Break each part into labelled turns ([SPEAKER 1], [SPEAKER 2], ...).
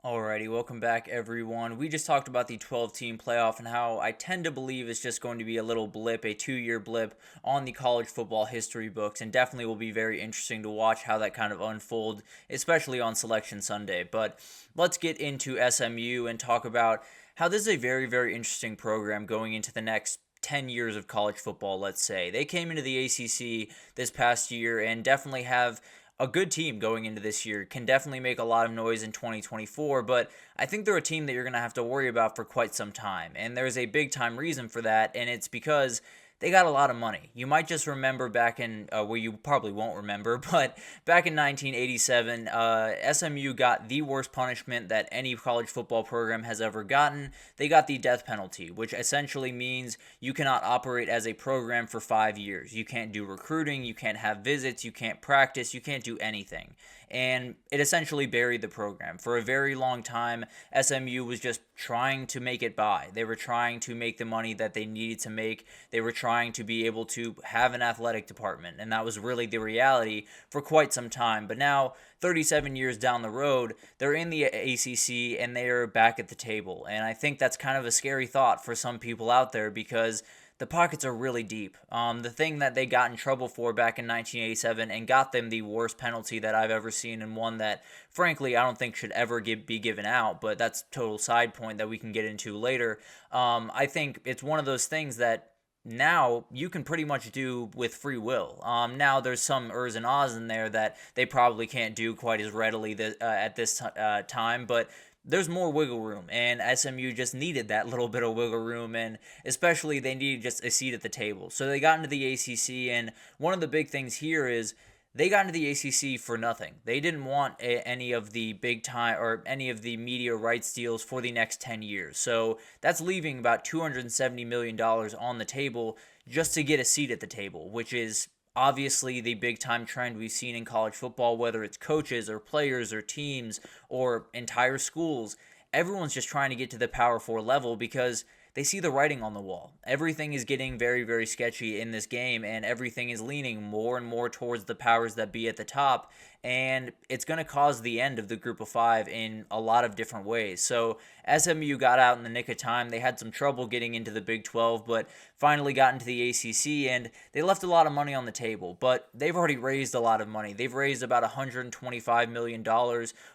[SPEAKER 1] Alrighty, welcome back everyone. We just talked about the 12-team playoff and how I tend to believe it's just going to be a little blip, a 2-year blip on the college football history books, and definitely will be very interesting to watch how that kind of unfolds, especially on Selection Sunday. But let's get into SMU and talk about how this is a very, very interesting program going into the next 10 years of college football, let's say. They came into the ACC this past year and definitely have a good team going into this year, can definitely make a lot of noise in 2024, but I think they're a team that you're going to have to worry about for quite some time. And there's a big time reason for that, and it's because they got a lot of money. You might just remember back in, well, you probably won't remember, but back in 1987, SMU got the worst punishment that any college football program has ever gotten. They got the death penalty, which essentially means you cannot operate as a program for 5 years. You can't do recruiting, you can't have visits, you can't practice, you can't do anything. And it essentially buried the program. For a very long time, SMU was just trying to make it by. They were trying to make the money that they needed to make. They were trying to be able to have an athletic department, and that was really the reality for quite some time. But now, 37 years down the road, they're in the ACC and they're back at the table. And I think that's kind of a scary thought for some people out there because the pockets are really deep. The thing that they got in trouble for back in 1987 and got them the worst penalty that I've ever seen, and one that, frankly, I don't think should ever be given out, but that's a total side point that we can get into later. I think it's one of those things that now you can pretty much do with free will. Now there's some ers and ahs in there that they probably can't do quite as readily at this time, but there's more wiggle room, and SMU just needed that little bit of wiggle room, and especially they needed just a seat at the table. So they got into the ACC, and one of the big things here is they got into the ACC for nothing. They didn't want any of the big time or any of the media rights deals for the next 10 years. So that's leaving about $270 million on the table just to get a seat at the table, which is obviously the big time trend we've seen in college football, whether it's coaches or players or teams or entire schools. Everyone's just trying to get to the Power 4 level because they see the writing on the wall. Everything is getting very, very sketchy in this game, and everything is leaning more and more towards the powers that be at the top, and it's going to cause the end of the group of five in a lot of different ways. So SMU got out in the nick of time. They had some trouble getting into the Big 12, but finally got into the ACC, and they left a lot of money on the table, but they've already raised a lot of money. They've raised about $125 million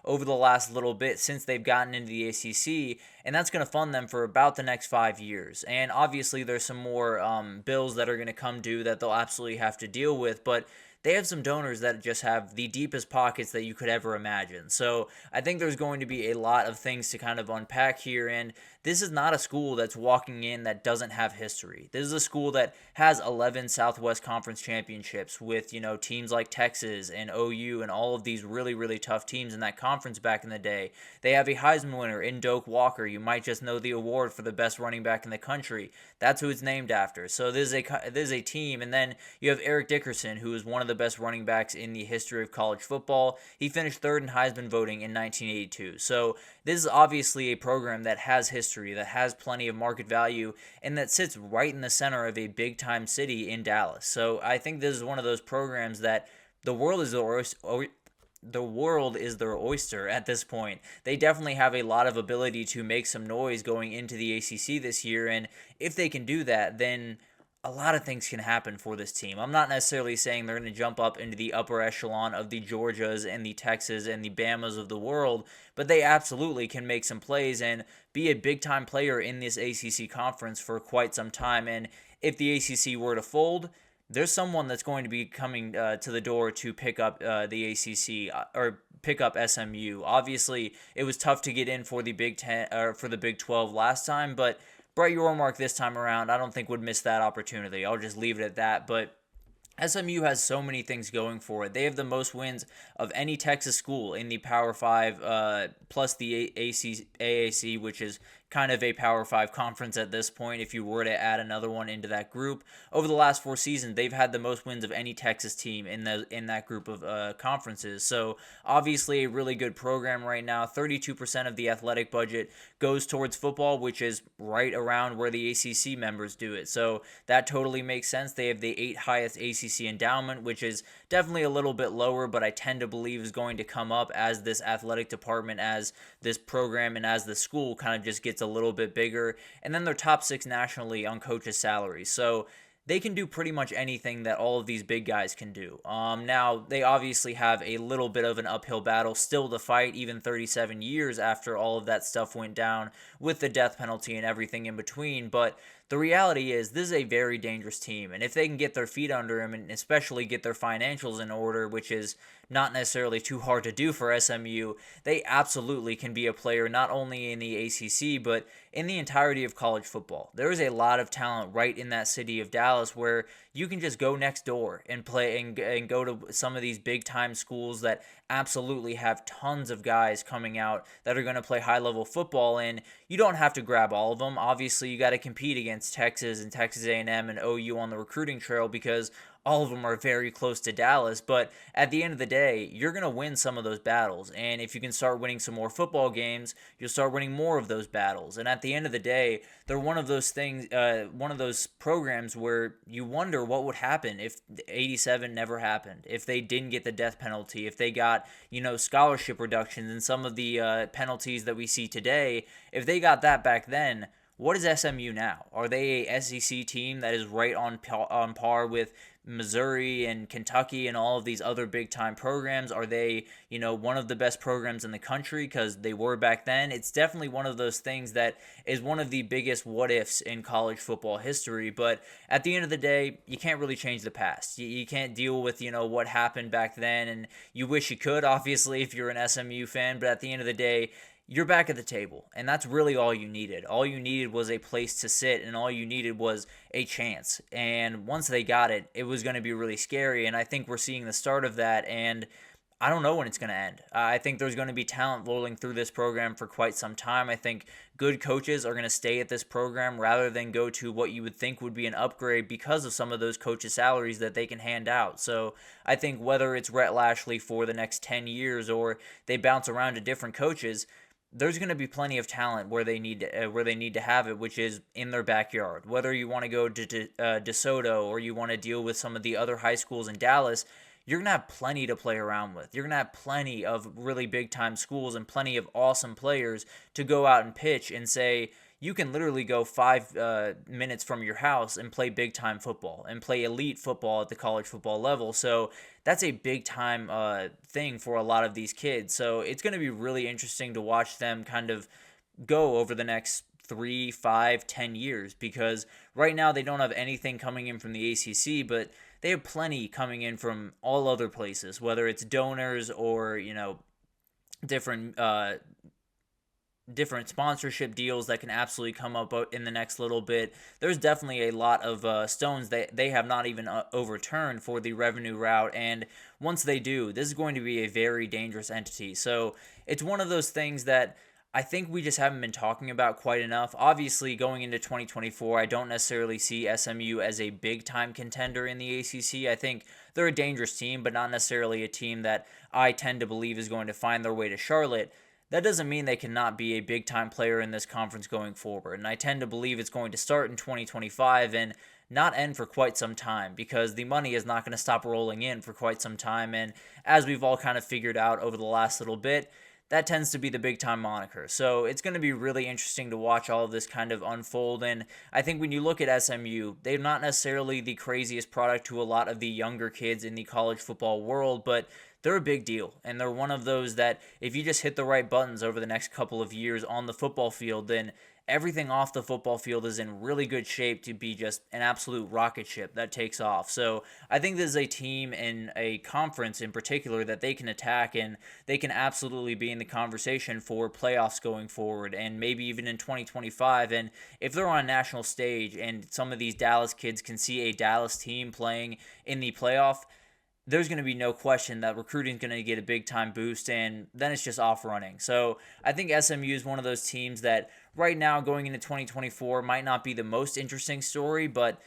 [SPEAKER 1] over the last little bit since they've gotten into the ACC, and that's going to fund them for about the next 5 years. And obviously there's some more bills that are going to come due that they'll absolutely have to deal with, but they have some donors that just have the deepest pockets that you could ever imagine. So I think there's going to be a lot of things to kind of unpack here, and this is not a school that's walking in that doesn't have history. This is a school that has 11 Southwest Conference championships with, teams like Texas and OU and all of these really, really tough teams in that conference back in the day. They have a Heisman winner in Doak Walker. You might just know the award for the best running back in the country. That's who it's named after. So this is a team, and then you have Eric Dickerson, who is one of the best running backs in the history of college football. He finished third in Heisman voting in 1982. So this is obviously a program that has history, that has plenty of market value, and that sits right in the center of a big-time city in Dallas. So I think this is one of those programs that the world is their oyster at this point. They definitely have a lot of ability to make some noise going into the ACC this year, and if they can do that, then a lot of things can happen for this team. I'm not necessarily saying they're going to jump up into the upper echelon of the Georgias and the Texas and the Bamas of the world, but they absolutely can make some plays and be a big-time player in this ACC conference for quite some time. And if the ACC were to fold, there's someone that's going to be coming to the door to pick up the ACC or pick up SMU. Obviously, it was tough to get in for the Big 10 or for the Big 12 last time, but Brett Yormark this time around, I don't think would miss that opportunity. I'll just leave it at that. But SMU has so many things going for it. They have the most wins of any Texas school in the Power 5, plus the AAC, which is kind of a Power 5 conference at this point if you were to add another one into that group. Over the last 4 seasons, they've had the most wins of any Texas team in that group of conferences. So obviously a really good program right now. 32% of the athletic budget goes towards football, which is right around where the ACC members do it. So that totally makes sense. They have the 8th highest ACC endowment, which is definitely a little bit lower, but I tend to believe is going to come up as this athletic department, as this program, and as the school kind of just gets a little bit bigger. And then they're top 6 nationally on coaches' salaries. So they can do pretty much anything that all of these big guys can do. Now, they obviously have a little bit of an uphill battle still to fight, even 37 years after all of that stuff went down with the death penalty and everything in between. But the reality is, this is a very dangerous team. And if they can get their feet under them and especially get their financials in order, which is not necessarily too hard to do for SMU, they absolutely can be a player not only in the ACC, but in the entirety of college football. There is a lot of talent right in that city of Dallas where you can just go next door and play and go to some of these big time schools that absolutely have tons of guys coming out that are going to play high level football. And you don't have to grab all of them. Obviously, you got to compete against Texas and Texas A&M and OU on the recruiting trail because all of them are very close to Dallas, but at the end of the day, you're going to win some of those battles. And if you can start winning some more football games, you'll start winning more of those battles. And at the end of the day, they're one of those things, one of those programs where you wonder what would happen if 87 never happened, if they didn't get the death penalty, if they got, scholarship reductions and some of the penalties that we see today, if they got that back then. What is SMU now? Are they a SEC team that is right on par with Missouri and Kentucky and all of these other big-time programs? Are they, one of the best programs in the country because they were back then? It's definitely one of those things that is one of the biggest what-ifs in college football history. But at the end of the day, you can't really change the past. You can't deal with, what happened back then, and you wish you could, obviously, if you're an SMU fan. But at the end of the day, you're back at the table, and that's really all you needed. All you needed was a place to sit, and all you needed was a chance. And once they got it, it was going to be really scary, and I think we're seeing the start of that, and I don't know when it's going to end. I think there's going to be talent rolling through this program for quite some time. I think good coaches are going to stay at this program rather than go to what you would think would be an upgrade because of some of those coaches' salaries that they can hand out. So I think whether it's Rhett Lashley for the next 10 years or they bounce around to different coaches, there's going to be plenty of talent where they need to have it, which is in their backyard. Whether you want to go to DeSoto or you want to deal with some of the other high schools in Dallas, you're going to have plenty to play around with. You're going to have plenty of really big-time schools and plenty of awesome players to go out and pitch and say, you can literally go 5 minutes from your house and play big-time football and play elite football at the college football level. So that's a big-time thing for a lot of these kids. So it's going to be really interesting to watch them kind of go over the next 3, 5, 10 years because right now they don't have anything coming in from the ACC, but they have plenty coming in from all other places, whether it's donors or, different sponsorship deals that can absolutely come up in the next little bit. There's definitely a lot of stones that they have not even overturned for the revenue route, and once they do, this is going to be a very dangerous entity. So it's one of those things that I think we just haven't been talking about quite enough. Obviously, going into 2024, I don't necessarily see SMU as a big-time contender in the ACC. I think they're a dangerous team, but not necessarily a team that I tend to believe is going to find their way to Charlotte. That doesn't mean they cannot be a big-time player in this conference going forward, and I tend to believe it's going to start in 2025 and not end for quite some time because the money is not going to stop rolling in for quite some time, and as we've all kind of figured out over the last little bit, that tends to be the big-time moniker. So it's going to be really interesting to watch all of this kind of unfold, and I think when you look at SMU, they're not necessarily the craziest product to a lot of the younger kids in the college football world, but they're a big deal, and they're one of those that if you just hit the right buttons over the next couple of years on the football field, then everything off the football field is in really good shape to be just an absolute rocket ship that takes off. So I think this is a team and a conference in particular that they can attack, and they can absolutely be in the conversation for playoffs going forward and maybe even in 2025. And if they're on a national stage and some of these Dallas kids can see a Dallas team playing in the playoff, there's going to be no question that recruiting is going to get a big-time boost, and then it's just off running. So I think SMU is one of those teams that right now going into 2024 might not be the most interesting story, but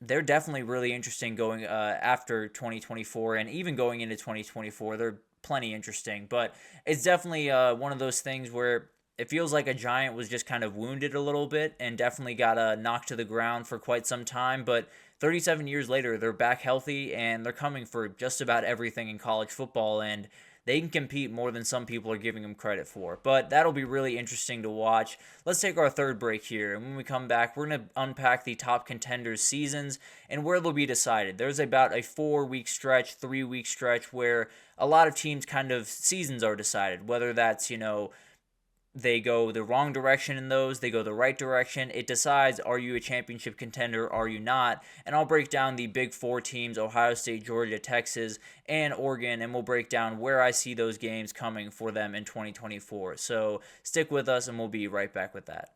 [SPEAKER 1] they're definitely really interesting going after 2024, and even going into 2024, they're plenty interesting. But it's definitely one of those things where it feels like a Giant was just kind of wounded a little bit and definitely got knocked to the ground for quite some time. But 37 years later, they're back healthy and they're coming for just about everything in college football. And they can compete more than some people are giving them credit for. But that'll be really interesting to watch. Let's take our third break here. And when we come back, we're going to unpack the top contenders' seasons and where they'll be decided. There's about a 4-week stretch, 3-week stretch where a lot of teams' kind of seasons are decided, whether that's, they go the wrong direction in those, they go the right direction. It decides, are you a championship contender, are you not? And I'll break down the big four teams, Ohio State, Georgia, Texas, and Oregon, and we'll break down where I see those games coming for them in 2024. So stick with us, and we'll be right back with that.